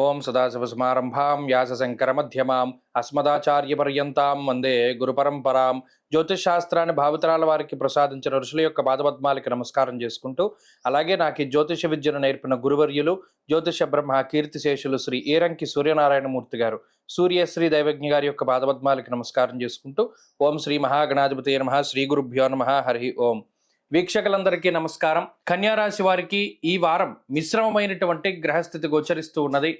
ఓం సదాశివసమారంభాం వ్యాసశంకరమధ్యమాం అస్మదాచార్యపర్యంతాం వందే గురుపరంపరాం. జ్యోతిష్ శాస్త్రాన్ని భావితరాల వారికి ప్రసాదించిన ఋషుల యొక్క పాదపద్మాలకి నమస్కారం చేసుకుంటూ, అలాగే నాకు ఈ జ్యోతిష విద్యను నేర్పిన గురువర్యులు జ్యోతిష బ్రహ్మ కీర్తిశేషులు శ్రీ ఈరంకి సూర్యనారాయణమూర్తి గారు, సూర్యశ్రీ దైవజ్ఞ గారి యొక్క పాదపద్మాలకి నమస్కారం చేసుకుంటూ, ఓం శ్రీ మహాగణాధిపతి నమః, శ్రీ గురుభ్యో నమః, హరి ఓం. వీక్షకులందరికీ నమస్కారం. కన్యారాశి వారికి ఈ వారం మిశ్రమమైనటువంటి గ్రహస్థితి గోచరిస్తూ ఉన్నది.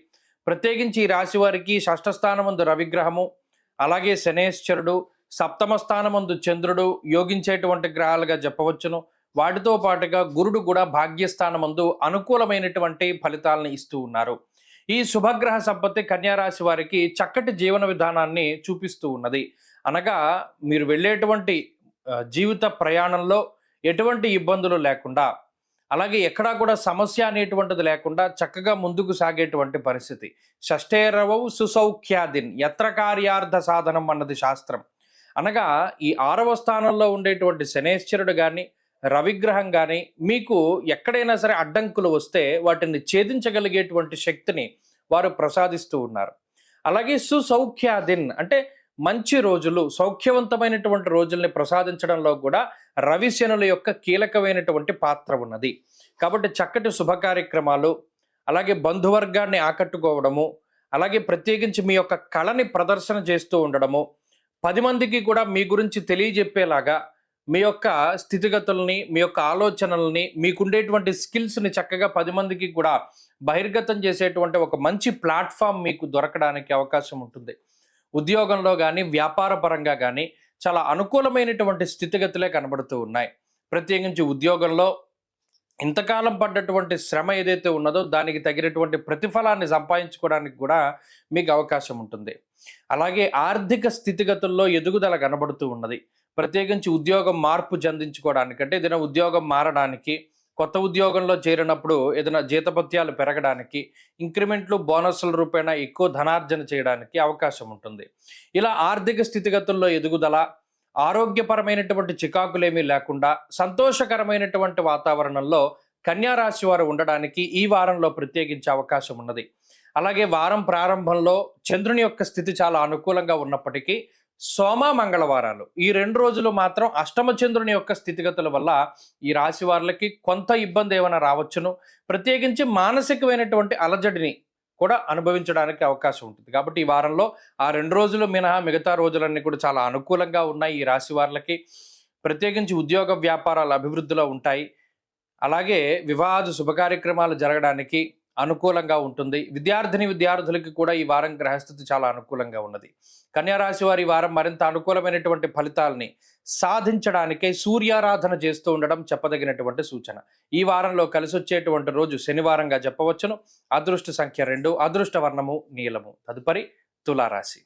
ప్రత్యేకించి ఈ రాశి వారికి షష్ఠ స్థానమందు రవిగ్రహము, అలాగే శనేశ్వరుడు, సప్తమ స్థానమందు చంద్రుడు యోగించేటువంటి గ్రహాలుగా చెప్పవచ్చును. వాటితో పాటుగా గురుడు కూడా భాగ్యస్థానమందు అనుకూలమైనటువంటి ఫలితాలను ఇస్తూ ఉన్నారు. ఈ శుభగ్రహ సంపత్తి కన్యారాశి వారికి చక్కటి జీవన విధానాన్ని చూపిస్తూ ఉన్నది. అనగా మీరు వెళ్ళేటువంటి జీవిత ప్రయాణంలో ఎటువంటి ఇబ్బందులు లేకుండా, అలాగే ఎక్కడా కూడా సమస్య అనేటువంటిది లేకుండా చక్కగా ముందుకు సాగేటువంటి పరిస్థితి. షష్ఠేరవౌ సుసౌఖ్యాదిన్ యత్ర కార్యార్థ సాధనం అన్నది శాస్త్రం. అనగా ఈ 6వ స్థానంలో ఉండేటువంటి శనేశ్వరుడు కానీ, రవిగ్రహం కానీ మీకు ఎక్కడైనా సరే అడ్డంకులు వస్తే వాటిని ఛేదించగలిగేటువంటి శక్తిని వారు ప్రసాదిస్తూ ఉన్నారు. అలాగే సుసౌఖ్యాదిన్ అంటే మంచి రోజులు, సౌఖ్యవంతమైనటువంటి రోజుల్ని ప్రసాదించడంలో కూడా రవిశనుల యొక్క కీలకమైనటువంటి పాత్ర ఉన్నది. కాబట్టి చక్కటి శుభ కార్యక్రమాలు, అలాగే బంధువర్గాన్ని ఆకట్టుకోవడము, అలాగే ప్రత్యేకించి మీ యొక్క కళని ప్రదర్శన చేస్తూ ఉండడము, 10 మందికి కూడా మీ గురించి తెలియజెప్పేలాగా మీ యొక్క స్థితిగతుల్ని, మీ యొక్క ఆలోచనల్ని, మీకుండేటువంటి స్కిల్స్ని చక్కగా 10 మందికి కూడా బహిర్గతం చేసేటువంటి ఒక మంచి ప్లాట్ఫామ్ మీకు దొరకడానికి అవకాశం ఉంటుంది. ఉద్యోగంలో కానీ, వ్యాపార పరంగా కానీ చాలా అనుకూలమైనటువంటి స్థితిగతులే కనబడుతూ ఉన్నాయి. ప్రత్యేకించి ఉద్యోగంలో ఇంతకాలం పడ్డటువంటి శ్రమ ఏదైతే ఉన్నదో దానికి తగినటువంటి ప్రతిఫలాన్ని సంపాదించుకోవడానికి కూడా మీకు అవకాశం ఉంటుంది. అలాగే ఆర్థిక స్థితిగతుల్లో ఎదుగుదల కనబడుతూ ఉన్నది. ప్రత్యేకించి ఉద్యోగం మార్పు చెందించుకోవడానికి, అంటే ఏదైనా ఉద్యోగం మారడానికి, కొత్త ఉద్యోగంలో చేరినప్పుడు ఏదైనా జీతభత్యాలు పెరగడానికి, ఇంక్రిమెంట్లు, బోనస్ల రూపేణా ఎక్కువ ధనార్జన చేయడానికి అవకాశం ఉంటుంది. ఇలా ఆర్థిక స్థితిగతుల్లో ఎదుగుదల, ఆరోగ్యపరమైనటువంటి చికాకులేమీ లేకుండా సంతోషకరమైనటువంటి వాతావరణంలో కన్యారాశి వారు ఉండడానికి ఈ వారంలో ప్రత్యేకించే అవకాశం ఉన్నది. అలాగే వారం ప్రారంభంలో చంద్రుని యొక్క స్థితి చాలా అనుకూలంగా ఉన్నప్పటికీ సోమ మంగళవారాలు ఈ 2 రోజులు మాత్రం అష్టమ చంద్రుని యొక్క స్థితిగతుల వల్ల ఈ రాశి వారికి కొంత ఇబ్బంది ఏమైనా రావచ్చును. ప్రత్యేకించి మానసికమైనటువంటి అలజడిని కూడా అనుభవించడానికి అవకాశం ఉంటుంది. కాబట్టి ఈ వారంలో ఆ 2 రోజులు మినహా మిగతా రోజులన్నీ కూడా చాలా అనుకూలంగా ఉన్నాయి ఈ రాశి వారికి. ప్రత్యేకించి ఉద్యోగ వ్యాపారాలు అభివృద్ధిలో ఉంటాయి. అలాగే వివాహాది శుభకార్యక్రమాలు జరగడానికి అనుకూలంగా ఉంటుంది. విద్యార్థులకి కూడా ఈ వారం గ్రహస్థితి చాలా అనుకూలంగా ఉన్నది. కన్యారాశి వారి వారం మరింత అనుకూలమైనటువంటి ఫలితాలని సాధించడానికై సూర్యారాధన చేస్తూ ఉండడం చెప్పదగినటువంటి సూచన. ఈ వారంలో కలిసి వచ్చేటువంటి రోజు శనివారంగా చెప్పవచ్చును. అదృష్ట సంఖ్య 2, అదృష్ట వర్ణము నీలము. తదుపరి తులారాశి.